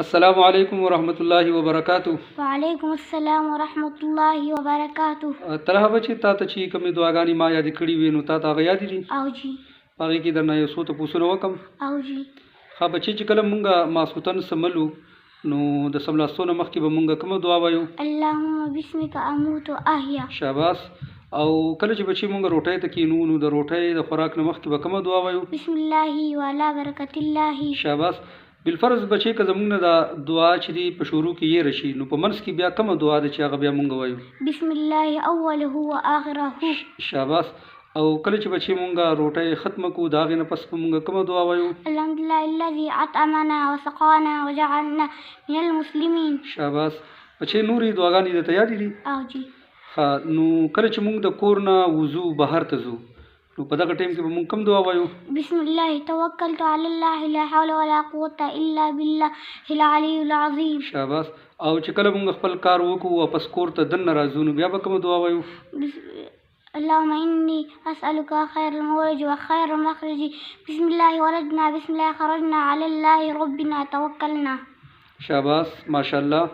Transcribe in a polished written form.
السلام علیکم ورحمۃ اللہ وبرکاتہ. وعلیکم السلام ورحمۃ اللہ وبرکاتہ. تر هغه چې تا ته چې کومې دعاګانې ما یادې کړې وي نو تا ته هغه یادې دي؟ او جی. هغې کې درنه یو څو تپوسونه وکړم. او جی. ښه بچې چې کله مونږ ماسخوتن سملو نو د سملاستو نه مخکې به مونږ کومه دعا وایو؟ اللهم بسمک اموت واحیا. شاباس. او کله چې بچې مونږ روټۍ ته کینو نو د روټۍ د خوراک نه مخکې به کومه دعا وایو؟ بسم الله وعلى برکت الله. شاباس. بالفرض بچې که زمونږ نه دا دعا چې دی په شروع کې یې رشي نو په منځ کې بیا کومه دعا ده چې هغه بیا مونږ وایو؟ بسم الله اوله واخره. شاباس. او کله چې بچې مونږ روټۍ ختمه کړو د هغې نه پس به مونږ کومه دعا وایو؟ الحمدلله الذي اطعمنا وسقانا وجعلنا من المسلمين. شاباس. بچې نورې دعاګانې درته یادې دي؟ او جی. ښه نو کله چې مونږ د کور نه وضو بهر ته ځو نو په دغه ټایم کې به مونږ کوم دعا وایو؟ بسم الله توکلت علی الله لا حول ولا قوة الا بالله العلی العظیم. شاباس. او چې کله مونږ خپل کار وکړو واپس کور ته دننه راځو نو بیا به کومه دعا وایو؟ اللهم إني أسألك خير المولج وخير المخرج. بسم الله ولدنا بسم الله خرجنا على الله ربنا توكلنا. شاباس ماشاءالله.